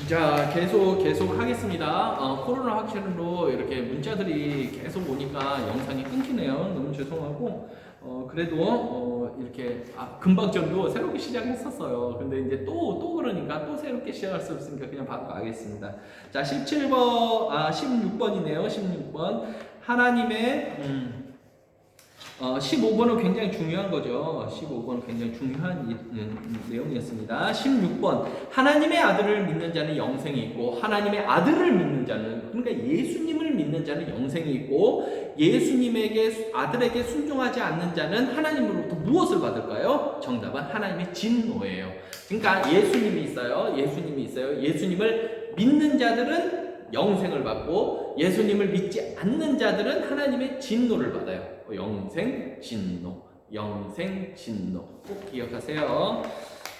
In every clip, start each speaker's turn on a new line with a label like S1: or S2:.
S1: 자, 계속 하겠습니다. 코로나 확진으로 이렇게 문자들이 계속 오니까 영상이 끊기네요. 너무 죄송하고, 그래도, 이렇게, 금방 전도 새롭게 시작했었어요. 근데 이제 또 그러니까 또 새롭게 시작할 수 없으니까 그냥 바로 가겠습니다. 자, 16번이네요. 16번. 하나님의, 15번은 굉장히 중요한 거죠. 15번은 굉장히 중요한 내용이었습니다. 16번. 하나님의 아들을 믿는 자는 영생이 있고, 하나님의 아들을 믿는 자는, 그러니까 예수님을 믿는 자는 영생이 있고, 예수님에게, 아들에게 순종하지 않는 자는 하나님으로부터 무엇을 받을까요? 정답은 하나님의 진노예요. 그러니까 예수님이 있어요. 예수님을 믿는 자들은 영생을 받고, 예수님을 믿지 않는 자들은 하나님의 진노를 받아요. 영생, 진노. 꼭 기억하세요.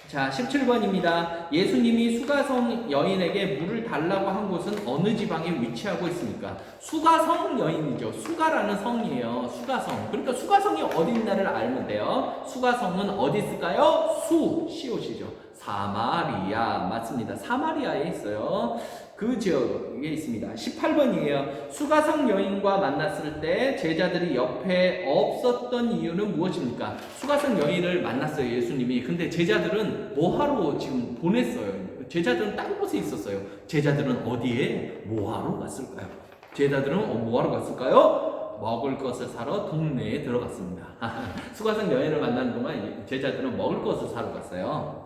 S1: 자, 17번입니다. 예수님이 수가성 여인에게 물을 달라고 한 곳은 어느 지방에 위치하고 있습니까? 수가성 여인이죠. 수가라는 성이에요. 수가성. 그러니까 수가성이 어디 있나를 알면 돼요. 수가성은 어디 있을까요? 시옷이죠. 사마리아. 맞습니다. 사마리아에 있어요. 그 지역에 있습니다. 18번이에요. 수가성 여인과 만났을 때 제자들이 옆에 없었던 이유는 무엇입니까? 수가성 여인을 만났어요, 예수님이. 근데 제자들은 뭐하러 지금 보냈어요? 제자들은 딴 곳에 있었어요. 제자들은 어디에 뭐하러 갔을까요? 뭐하러 갔을까요? 먹을 것을 사러 동네에 들어갔습니다. 수가성 여인을 만나는 동안 제자들은 먹을 것을 사러 갔어요.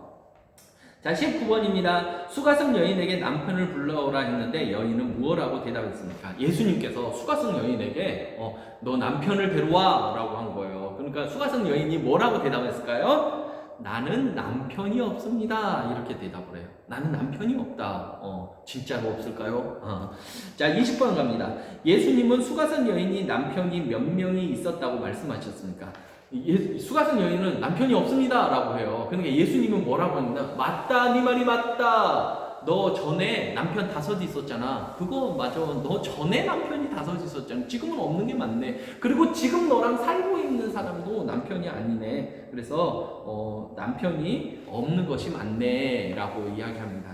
S1: 자, 19번입니다. 수가성 여인에게 남편을 불러오라 했는데 여인은 무엇라고 대답했습니까? 예수님께서 수가성 여인에게 너 남편을 데려와 라고 한 거예요. 그러니까 수가성 여인이 뭐라고 대답했을까요? 나는 남편이 없습니다. 이렇게 대답을 해요. 나는 남편이 없다. 진짜로 없을까요? 자, 20번 갑니다. 예수님은 수가성 여인이 남편이 몇 명이 있었다고 말씀하셨습니까? 수가성 여인은 남편이 없습니다 라고 해요. 그러니까 예수님은 뭐라고 합니다. 맞다, 네 말이 맞다. 너 전에 남편 5 있었잖아. 그거 맞아. 너 전에 남편이 5 있었잖아. 지금은 없는 게 맞네. 그리고 지금 너랑 살고 있는 사람도 남편이 아니네. 그래서 남편이 없는 것이 맞네 라고 이야기합니다.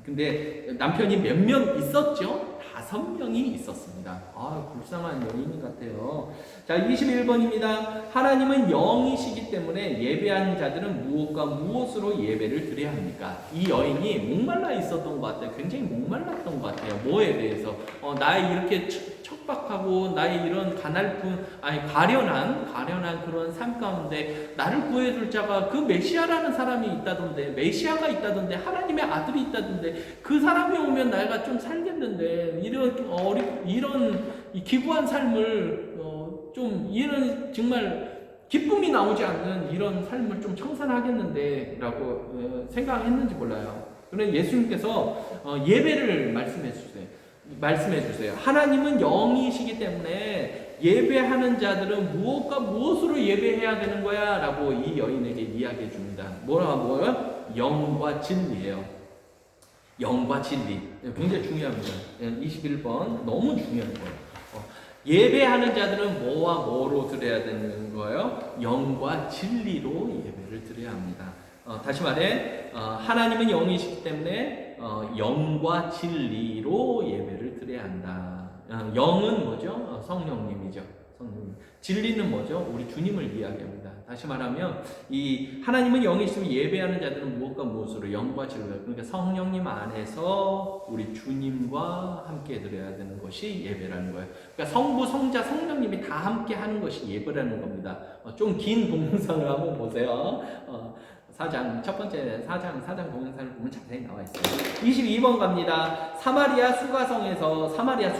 S1: 근데 남편이 몇 명 있었죠? 5명이 있었습니다. 불쌍한 여인 같아요. 자, 21번입니다. 하나님은 영이시기 때문에 예배하는 자들은 무엇과 무엇으로 예배를 드려야 합니까? 이 여인이 목말라 있었던 것 같아요. 굉장히 목말랐던 것 같아요. 뭐에 대해서? 나의 이렇게 척박하고 나의 이런 가련한 그런 삶 가운데 나를 구해줄 자가 그 메시아라는 사람이 있다던데, 메시아가 있다던데, 하나님의 아들이 있다던데, 그 사람이 오면 내가 좀 살겠는데, 이런 기구한 삶을 이런 정말 기쁨이 나오지 않는 이런 삶을 좀 청산하겠는데 라고 생각했는지 몰라요. 그런데 예수님께서 예배를 말씀해 주세요. 하나님은 영이시기 때문에 예배하는 자들은 무엇과 무엇으로 예배해야 되는 거야? 라고 이 여인에게 이야기해 줍니다. 뭐요? 영과 진리예요. 영과 진리. 굉장히 중요합니다. 21번. 너무 중요한 거예요. 예배하는 자들은 뭐와 뭐로 드려야 되는 거예요? 영과 진리로 예배를 드려야 합니다. 다시 말해, 하나님은 영이시기 때문에 영과 진리로 예배를 드려야 한다. 영은 뭐죠? 성령님이죠. 진리는 뭐죠? 우리 주님을 이야기합니다. 다시 말하면 이 하나님은 영이시면 예배하는 자들은 무엇과 무엇으로 영과 진리로, 그러니까 성령님 안에서 우리 주님과 함께 드려야 되는 것이 예배라는 거예요. 그러니까 성부, 성자, 성령님이 다 함께 하는 것이 예배라는 겁니다. 좀 긴 동영상을 한번 보세요. 첫 번째 4장 동영상을 보면 자세히 나와 있어요. 22번 갑니다. 사마리아 수가성은 사마리아에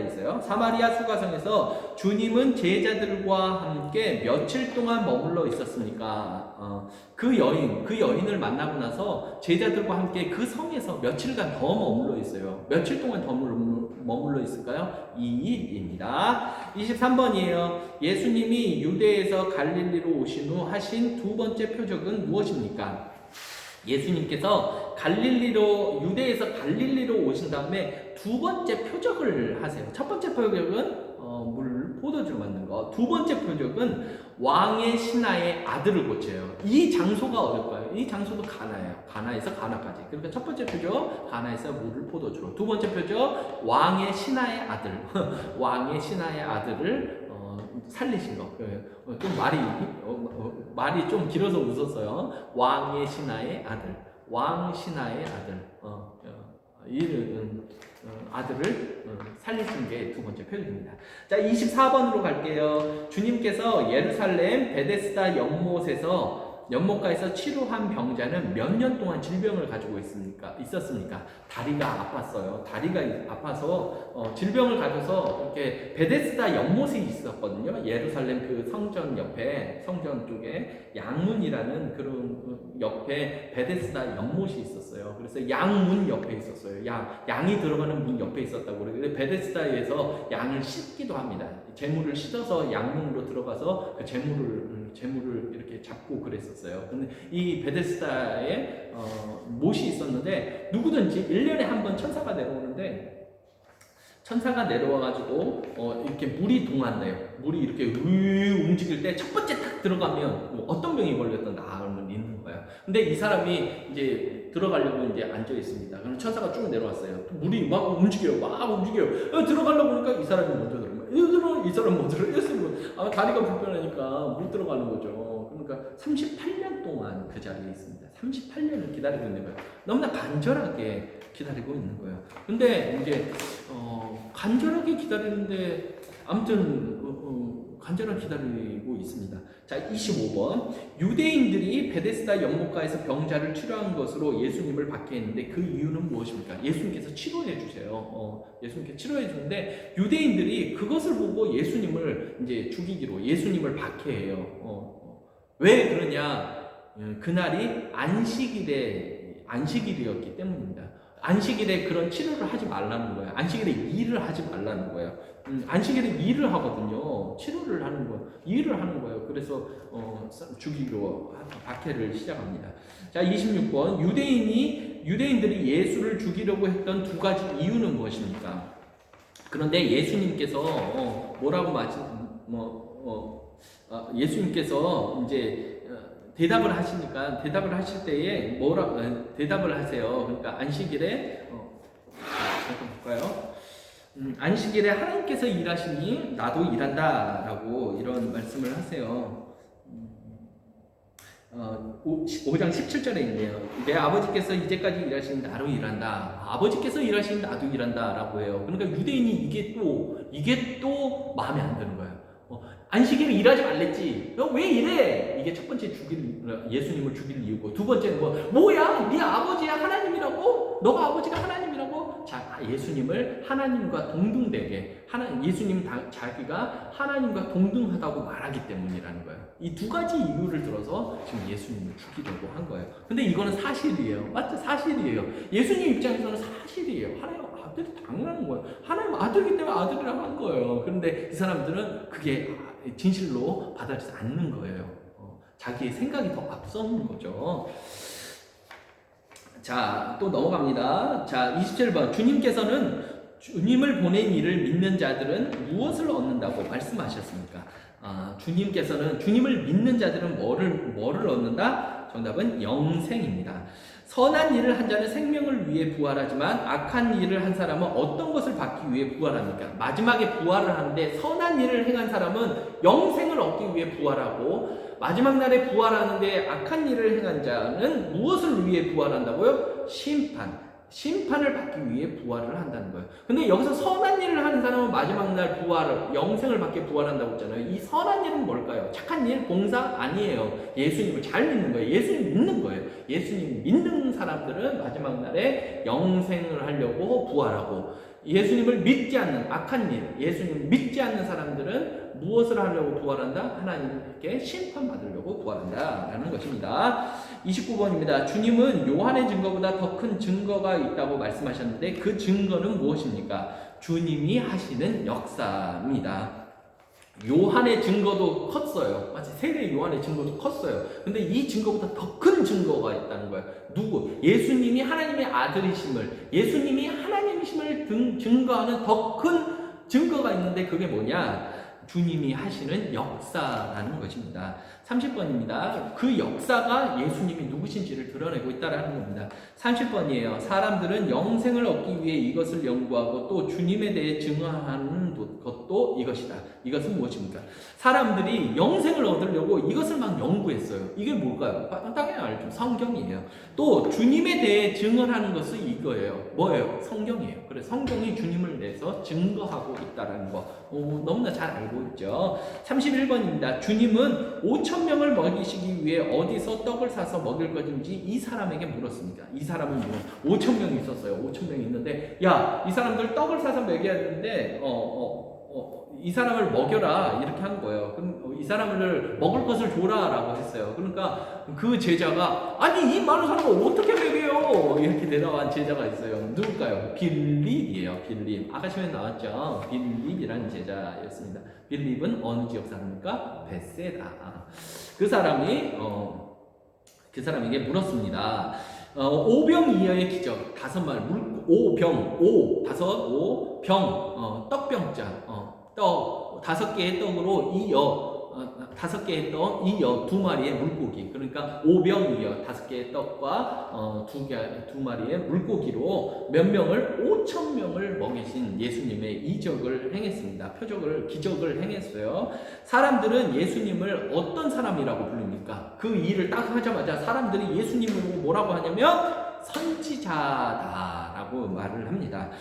S1: 있어요. 사마리아 수가성에서 주님은 제자들과 함께 며칠 동안 머물러 있었습니까? 그 여인을 만나고 나서 제자들과 함께 그 성에서 며칠간 더 머물러 있어요. 며칠 동안 더 머물러 있을까요? 2일입니다. 23번이에요. 예수님이 유대에서 갈릴리로 오신 후 하신 두 번째 표적은 무엇입니까? 예수님께서 유대에서 갈릴리로 오신 다음에 두 번째 표적을 하세요. 첫 번째 표적은 포도주를 만든 거. 두 번째 표적은 왕의 신하의 아들을 고쳐요. 이 장소가 어딜까요? 이 장소도 가나예요. 가나에서 가나까지. 그러니까 첫 번째 표죠. 가나에서 물을 포도주로. 두 번째 표죠. 왕의 신하의 아들. 왕의 신하의 아들을 살리신 거. 좀 말이 좀 길어서 웃었어요. 왕의 신하의 아들. 왕 신하의 아들. 이는 아들을 살리신 게 두 번째 표현입니다. 자, 24번으로 갈게요. 주님께서 예루살렘 베데스다 연못가에서 치료한 병자는 몇 년 동안 질병을 가지고 있었습니까? 다리가 아팠어요. 다리가 아파서 질병을 가져서 이렇게 베데스다 연못이 있었거든요. 예루살렘 그 성전 옆에, 성전 쪽에 양문이라는 그런 옆에 베데스다 연못이 있었어요. 그래서 양문 옆에 있었어요. 양이 들어가는 문 옆에 있었다고 그래요. 베데스다에서 양을 씻기도 합니다. 재물을 씻어서 양문으로 들어가서 그 재물을 이렇게 잡고 그랬었어요. 근데 이 베데스다에 못이 있었는데 누구든지 1년에 한 번 천사가 내려오는데 천사가 내려와가지고 이렇게 물이 동안돼요. 물이 이렇게 움직일 때 첫 번째 탁 들어가면 어떤 병이 걸렸던 나음은 있는 거예요. 근데 이 사람이 이제 들어가려고 이제 앉아 있습니다. 그럼 천사가 쭉 내려왔어요. 물이 막 움직여요. 들어가려고 하니까 이 사람이 먼저 들어가요. 이 사람 먼저 들어가요. 다리가 불편하니까 못 들어가는 거죠. 그러니까 38년 동안 그 자리에 있습니다. 38년을 기다리고 있는 거예요. 너무나 간절하게 기다리고 있는 거예요. 근데 이제 간절하게 기다리는데 아무튼 간절하게 기다리고 있습니다. 자, 25번. 유대인들이 베데스다 연못가에서 병자를 치료한 것으로 예수님을 박해했는데 그 이유는 무엇입니까? 예수님께서 치료해 주세요. 예수님께서 치료해 주는데 유대인들이 그것을 보고 예수님을 이제 죽이기로 예수님을 박해해요. 왜 그러냐? 그날이 안식일이었기 때문입니다. 안식일에 그런 치료를 하지 말라는 거예요. 안식일에 일을 하지 말라는 거예요. 안식일에 일을 하거든요. 치료를 하는 거예요. 일을 하는 거예요. 그래서 죽이기로 박해를 시작합니다. 자, 26번. 유대인들이 예수를 죽이려고 했던 두 가지 이유는 무엇입니까? 그런데 예수님께서 예수님께서 이제 대답을 하실 때에 대답을 하세요. 그러니까 안식일에 잠깐 볼까요? 안식일에 하나님께서 일하시니 나도 일한다라고 이런 말씀을 하세요. 5장 17절에 있네요. 내 아버지께서 이제까지 일하시니 나로 일한다. 아버지께서 일하시니 나도 일한다라고 해요. 그러니까 유대인이 이게 또 마음에 안 드는 거예요. 안식일에 일하지 말랬지. 너 왜 이래? 이게 첫 번째 예수님을 죽일 이유고, 두 번째는 뭐야? 네 아버지야 하나님이라고? 너가 아버지가 하나님이라고? 자, 예수님을 하나님과 동등되게 예수님 자기가 하나님과 동등하다고 말하기 때문이라는 거예요. 이 두 가지 이유를 들어서 지금 예수님을 죽이려고 한 거예요. 근데 이거는 사실이에요. 맞죠? 사실이에요. 예수님 입장에서는 사실이에요. 하나님 아들이 당연한 거예요. 하나님 아들이기 때문에 아들이라고 한 거예요. 그런데 이 사람들은 그게 진실로 받아들이지 않는 거예요. 자기의 생각이 더 앞서는 거죠. 자, 또 넘어갑니다. 자, 27번. 주님께서는 주님을 보낸 이를 믿는 자들은 무엇을 얻는다고 말씀하셨습니까? 주님께서는 주님을 믿는 자들은 뭐를 얻는다? 정답은 영생입니다. 선한 일을 한 자는 생명을 위해 부활하지만 악한 일을 한 사람은 어떤 것을 받기 위해 부활합니까? 마지막에 부활을 하는데 선한 일을 행한 사람은 영생을 얻기 위해 부활하고 마지막 날에 부활하는데 악한 일을 행한 자는 무엇을 위해 부활한다고요? 심판을 받기 위해 부활을 한다는 거예요. 근데 여기서 선한 일을 하는 사람은 마지막 날 영생을 받게 부활한다고 했잖아요. 이 선한 일은 뭘까요? 착한 일, 봉사? 아니에요. 예수님을 잘 믿는 거예요. 예수님 믿는 거예요. 예수님 믿는 사람들은 마지막 날에 영생을 하려고 부활하고, 예수님을 믿지 않는 악한 일, 예수님 믿지 않는 사람들은 무엇을 하려고 부활한다? 하나님께 심판받으려고 부활한다 라는 것입니다. 29번입니다. 주님은 요한의 증거보다 더 큰 증거가 있다고 말씀하셨는데 그 증거는 무엇입니까? 주님이 하시는 역사입니다. 요한의 증거도 컸어요. 마치 세례 요한의 증거도 컸어요. 근데 이 증거보다 더 큰 증거가 있다는 거예요. 누구? 예수님이 하나님의 아들이심을, 예수님이 하나님이심을 증거하는 더 큰 증거가 있는데 그게 뭐냐? 주님이 하시는 역사라는 것입니다. 30번입니다. 그 역사가 예수님이 누구신지를 드러내고 있다는 겁니다. 30번이에요. 사람들은 영생을 얻기 위해 이것을 연구하고 또 주님에 대해 증언하는 것도 이것이다. 이것은 무엇입니까? 사람들이 영생을 얻으려고 이것을 막 연구했어요. 이게 뭘까요? 당연히 알죠. 성경이에요. 또 주님에 대해 증언하는 것은 이거예요. 뭐예요? 성경이에요. 그래서 성경이 주님을 대해서 증거하고 있다는 거 너무나 잘 알고 있죠. 31번입니다. 주님은 5,000명을 먹이시기 위해 어디서 떡을 사서 먹일 것인지 이 사람에게 물었습니다. 이 사람은 5,000명이 있었어요. 5,000명이 있는데 야, 이 사람들 떡을 사서 먹여야 되는데 이 사람을 먹여라 이렇게 한 거예요. 그럼 이 사람을 먹을 것을 줘라라고 했어요. 그러니까 그 제자가 아니 이 많은 사람을 어떻게 먹여요? 이렇게 대답한 제자가 있어요. 누굴까요? 빌립이에요. 빌립. 아까 시간에 나왔죠. 빌립이라는 제자였습니다. 빌립은 어느 지역 사람입니까? 베세다. 그 사람이 그 사람에게 물었습니다. 오병이어의 기적 5말 오병 떡병자 떡 5개의 떡으로 5개의 떡 2마리의 물고기. 그러니까 오병이어 5개의 떡과 2마리의 물고기로 몇 명을 5,000명을 먹이신 예수님의 이적을 행했습니다. 기적을 행했어요. 사람들은 예수님을 어떤 사람이라고 부릅니까? 그 일을 딱 하자마자 사람들이 예수님을 뭐라고 하냐면 선지자다라고 말을 합니다.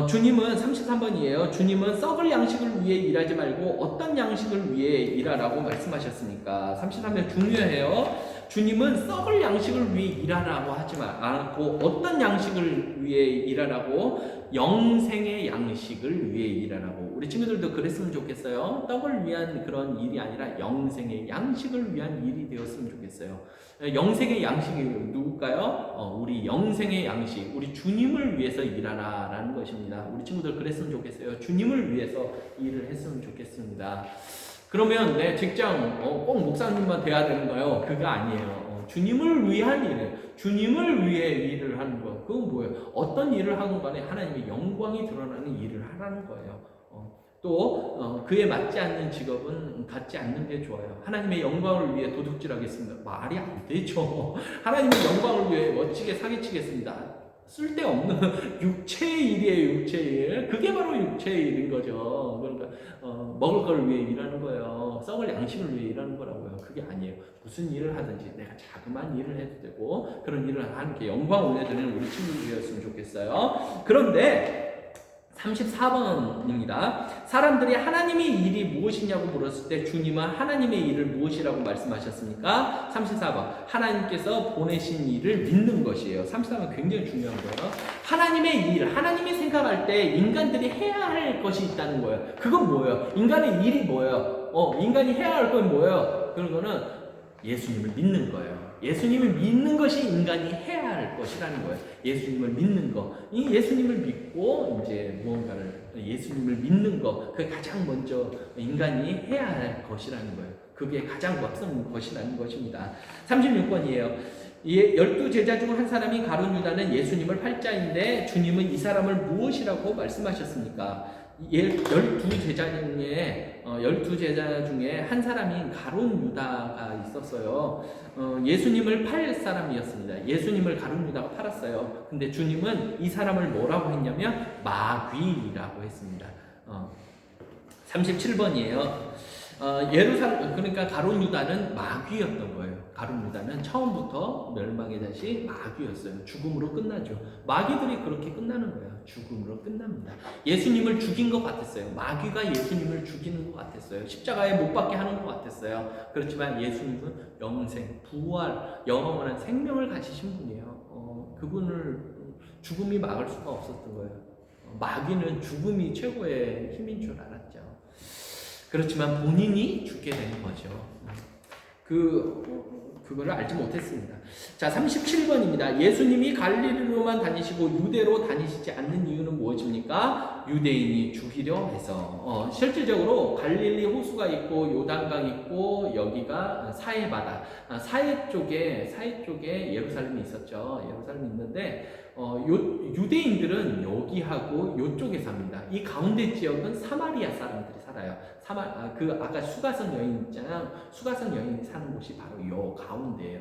S1: 주님은 33번이에요. 주님은 썩을 양식을 위해 일하지 말고 어떤 양식을 위해 일하라고 말씀하셨습니까? 33번 중요해요. 주님은 썩을 양식을 위해 일하라고 하지 않고 어떤 양식을 위해 일하라고? 영생의 양식을 위해 일하라고. 우리 친구들도 그랬으면 좋겠어요. 떡을 위한 그런 일이 아니라 영생의 양식을 위한 일이 되었으면 좋겠어요. 영생의 양식이 누굴까요? 우리 영생의 양식, 우리 주님을 위해서 일하라라는 것입니다. 우리 친구들 그랬으면 좋겠어요. 주님을 위해서 일을 했으면 좋겠습니다. 그러면 내 직장 꼭 목사님만 돼야 되는가요? 그거 아니에요. 주님을 위한 일이에요. 주님을 위해 일을 하는 거. 그건 뭐예요? 어떤 일을 하건 간에 하나님의 영광이 드러나는 일을 하라는 거예요. 또 그에 맞지 않는 직업은 갖지 않는 게 좋아요. 하나님의 영광을 위해 도둑질하겠습니다. 말이 안 되죠. 하나님의 영광을 위해 멋지게 사기치겠습니다. 쓸데없는 육체의 일이에요. 육체의 일. 그게 바로 육체의 일인 거죠. 그러니까 먹을 걸 위해 일하는 거예요. 썩을 양식을 위해 일하는 거라고요. 그게 아니에요. 무슨 일을 하든지 내가 자그마한 일을 해도 되고 그런 일을 하는 게 영광 올려드리는 우리 친구들이었으면 좋겠어요. 그런데 34번입니다. 사람들이 하나님의 일이 무엇이냐고 물었을 때 주님은 하나님의 일을 무엇이라고 말씀하셨습니까? 34번. 하나님께서 보내신 일을 믿는 것이에요. 34번 굉장히 중요한 거예요. 하나님의 일, 하나님이 생각할 때 인간들이 해야 할 것이 있다는 거예요. 그건 뭐예요? 인간의 일이 뭐예요? 인간이 해야 할 건 뭐예요? 그런 거는 예수님을 믿는 거예요. 예수님을 믿는 것이 인간이 해야 할 것이라는 거예요. 예수님을 믿는 거. 이 예수님을 믿고 이제 무언가를 예수님을 믿는 거. 그게 가장 먼저 인간이 해야 할 것이라는 거예요. 그게 가장 앞선 것이라는 것입니다. 36번이에요. 12제자 중 한 사람이 가룟 유다는 예수님을 팔자인데 주님은 이 사람을 무엇이라고 말씀하셨습니까? 12제자 중에 한 사람인 가룟 유다가 있었어요. 예수님을 팔 사람이었습니다. 예수님을 가룟 유다가 팔았어요. 근데 주님은 이 사람을 뭐라고 했냐면 마귀라고 했습니다. 37번이에요. 그러니까 가룟 유다는 마귀였던 거예요. 가룟 유다는 처음부터 멸망의 자식 마귀였어요. 죽음으로 끝나죠. 마귀들이 그렇게 끝나는 거예요. 죽음으로 끝납니다. 예수님을 죽인 것 같았어요. 마귀가 예수님을 죽이는 것 같았어요. 십자가에 못 박게 하는 것 같았어요. 그렇지만 예수님은 영생, 부활, 영원한 생명을 가지신 분이에요. 그분을 죽음이 막을 수가 없었던 거예요. 마귀는 죽음이 최고의 힘인 줄 알았죠. 그렇지만 본인이 죽게 된 거죠. 그거를 알지 못했습니다. 자, 37번입니다. 예수님이 갈릴리로만 다니시고 유대로 다니시지 않는 이유는 무엇입니까? 유대인이 죽이려 해서 실질적으로 갈릴리 호수가 있고 요단강 있고 여기가 사해 바다, 사해 쪽에 예루살렘이 있었죠. 예루살렘이 있는데 유대인들은 여기하고 요쪽에 삽니다. 이 가운데 지역은 사마리아 사람들이 살아요. 아까 수가성 여인 있잖아요. 수가성 여인이 사는 곳이 바로 요 가운데예요.